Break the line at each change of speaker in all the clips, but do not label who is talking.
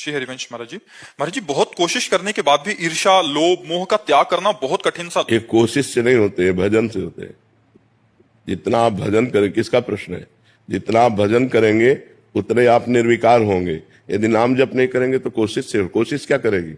श्री हरिवंश महाराज जी बहुत कोशिश करने के बाद भी ईर्ष्या लोभ मोह का त्याग करना बहुत कठिन सा।
ये कोशिश से नहीं होते, भजन से होते हैं। जितना आप भजन करें, किसका प्रश्न है, जितना आप भजन करेंगे उतने आप निर्विकार होंगे। यदि नाम जप नहीं करेंगे तो कोशिश से, कोशिश क्या करेगी?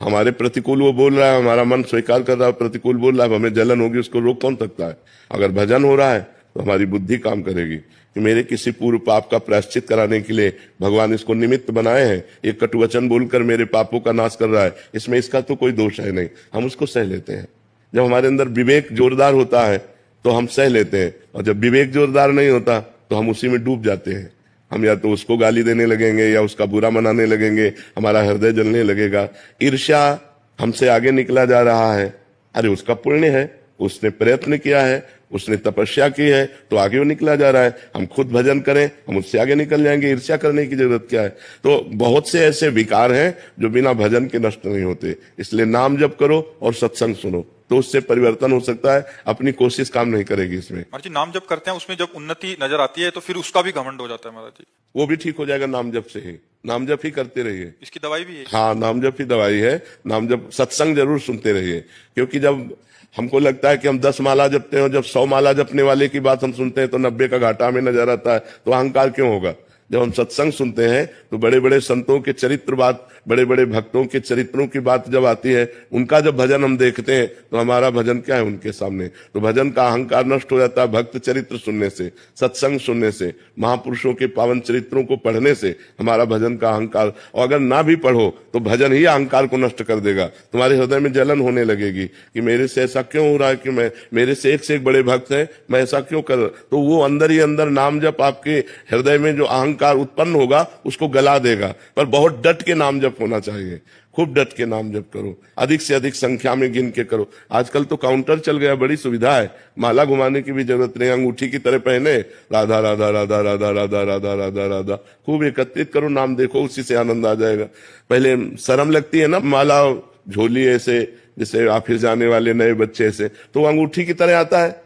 हमारे प्रतिकूल वो बोल रहा है, हमारा मन स्वीकार कर रहा है, प्रतिकूल बोल रहा है, हमें जलन होगी, उसको रोक कौन सकता है? अगर भजन हो रहा है तो हमारी बुद्धि काम करेगी कि मेरे किसी पूर्व पाप का प्रायश्चित कराने के लिए भगवान इसको निमित्त बनाए हैं, ये कटुवचन बोलकर मेरे पापों का नाश कर रहा है, इसमें इसका तो कोई दोष है नहीं, हम उसको सह लेते हैं। जब हमारे अंदर विवेक जोरदार होता है तो हम सह लेते हैं, और जब विवेक जोरदार नहीं होता तो हम उसी में डूब जाते हैं। हम या तो उसको गाली देने लगेंगे या उसका बुरा मनाने लगेंगे, हमारा हृदय जलने लगेगा। ईर्ष्या हमसे आगे निकला जा रहा है, अरे उसका पुण्य है, उसने प्रयत्न किया है, उसने तपस्या की है तो आगे वो निकला जा रहा है। हम खुद भजन करें, हम उससे आगे निकल जाएंगे, ईर्ष्या करने की जरूरत क्या है? तो बहुत से ऐसे विकार हैं जो बिना भजन के नष्ट नहीं होते। इसलिए नाम जप करो और सत्संग सुनो, तो उससे परिवर्तन हो सकता है। अपनी कोशिश काम नहीं करेगी इसमें।
महाराज जी नाम जप करते हैं, उसमें जब उन्नति नजर आती है तो फिर उसका भी घमंड हो जाता है महाराज जी।
वो भी ठीक हो जाएगा नाम जप से ही। नाम जप ही करते रहिए,
इसकी दवाई भी है।
हाँ, नाम जप ही दवाई है। नाम जप, सत्संग जरूर सुनते रहिए, क्योंकि जब हमको लगता है कि हम 10 माला जपते हैं, जब 100 माला जपने वाले की बात हम सुनते हैं तो 90 का घाटा हमें नजर आता है, तो अहंकार क्यों होगा? जब हम सत्संग सुनते हैं तो बड़े बड़े संतों के चरित्र बात, बड़े बड़े भक्तों के चरित्रों की बात जब आती है, उनका जब भजन हम देखते हैं तो हमारा भजन क्या है उनके सामने? तो भजन का अहंकार नष्ट हो जाता है। भक्त चरित्र सुनने से, सत्संग सुनने से, महापुरुषों के पावन चरित्रों को पढ़ने से हमारा भजन का अहंकार, और अगर ना भी पढ़ो तो भजन ही अहंकार को नष्ट कर देगा। तुम्हारे हृदय में जलन होने लगेगी कि मेरे से ऐसा क्यों हो रहा है, कि मेरे से एक बड़े भक्त हैं, मैं ऐसा क्यों कर। तो वो अंदर ही अंदर नाम जप आपके हृदय में जो अहंकार उत्पन्न होगा उसको गला देगा। पर बहुत डट के नाम जप होना चाहिए, खूब डट के नाम जप करो, अधिक से अधिक संख्या में गिन के करो। आजकल तो काउंटर चल गया, बड़ी सुविधा है, माला घुमाने की भी जरूरत नहीं, अंगूठी की तरह पहने राधा राधा राधा राधा राधा राधा राधा राधा, खूब एकत्रित करो, नाम देखो, उसी से आनंद आ जाएगा। पहले शर्म लगती है ना, माला झोली ऐसे जैसे ऑफिस जाने वाले नए बच्चे से, तो अंगूठी की तरह आता है,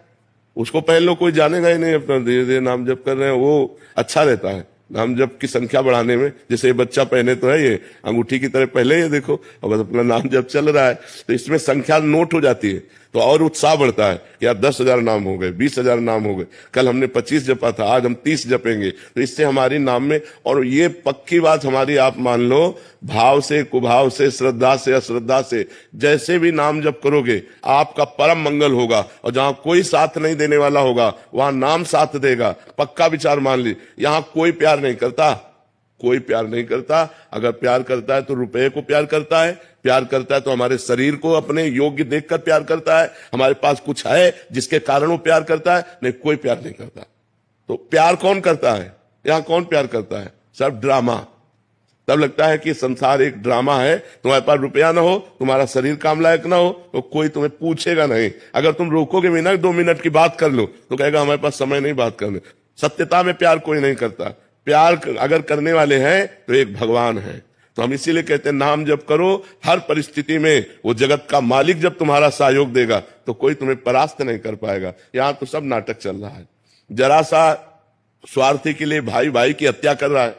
उसको पहन लो, कोई जानेगा ही नहीं, अपना धीरे धीरे नाम जप कर रहे हैं, वो अच्छा रहता है नाम जप की संख्या बढ़ाने में। जैसे ये बच्चा पहने तो है, ये अंगूठी की तरह पहले, ये देखो, अब अपना नाम जप चल रहा है, तो इसमें संख्या नोट हो जाती है, तो और उत्साह बढ़ता है कि यार 10,000 नाम हो गए, 20,000 नाम हो गए, कल हमने 25 जपा था, आज हम 30 जपेंगे। तो इससे हमारी नाम में, और ये पक्की बात हमारी, आप मान लो, भाव से, कुभाव से, श्रद्धा से, अश्रद्धा से, जैसे भी नाम जप करोगे आपका परम मंगल होगा। और जहां कोई साथ नहीं देने वाला होगा वहां नाम साथ देगा, पक्का विचार मान ली। यहां कोई प्यार नहीं करता, कोई प्यार नहीं करता। अगर प्यार करता है तो रुपए को प्यार करता है, प्यार करता है तो हमारे शरीर को अपने योग्य देखकर प्यार करता है, हमारे पास कुछ है जिसके कारण वो प्यार करता है। नहीं, कोई प्यार नहीं करता। तो प्यार कौन करता है? यहां कौन प्यार करता है? सब ड्रामा। तब लगता है कि संसार एक ड्रामा है, तुम्हारे पास रुपया ना हो, तुम्हारा शरीर काम लायक ना हो, तो कोई तुम्हें पूछेगा नहीं। अगर तुम रोकोगे भी ना 2 मिनट की बात कर लो, तो कहेगा हमारे पास समय नहीं बात करने। सत्यता में प्यार कोई नहीं करता। प्यार अगर करने वाले हैं तो एक भगवान है। तो हम इसीलिए कहते हैं नाम जप करो, हर परिस्थिति में वो जगत का मालिक जब तुम्हारा सहयोग देगा तो कोई तुम्हें परास्त नहीं कर पाएगा। यहां तो सब नाटक चल रहा है। जरा सा स्वार्थी के लिए भाई भाई की हत्या कर रहा है,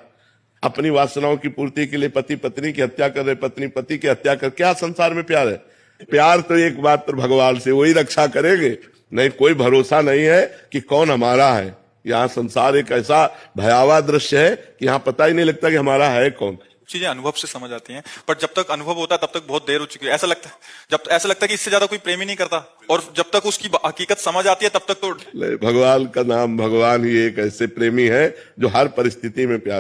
अपनी वासनाओं की पूर्ति के लिए पति पत्नी की हत्या कर रहे, पत्नी पति की हत्या कर। क्या संसार में प्यार है? प्यार तो एक मात्र भगवान से, वही रक्षा करेंगे। नहीं, कोई भरोसा नहीं है कि कौन हमारा है। यहाँ संसार एक ऐसा भयावह दृश्य है कि यहाँ पता ही नहीं लगता कि हमारा है कौन।
चीजें अनुभव से समझ आती हैं, पर जब तक अनुभव होता है तब तक बहुत देर हो चुकी है। ऐसा लगता है कि इससे ज्यादा कोई प्रेम ही नहीं करता, और जब तक उसकी हकीकत समझ आती है तब तक तो
भगवान का नाम, भगवान ही एक ऐसे प्रेमी है जो हर परिस्थिति में प्यार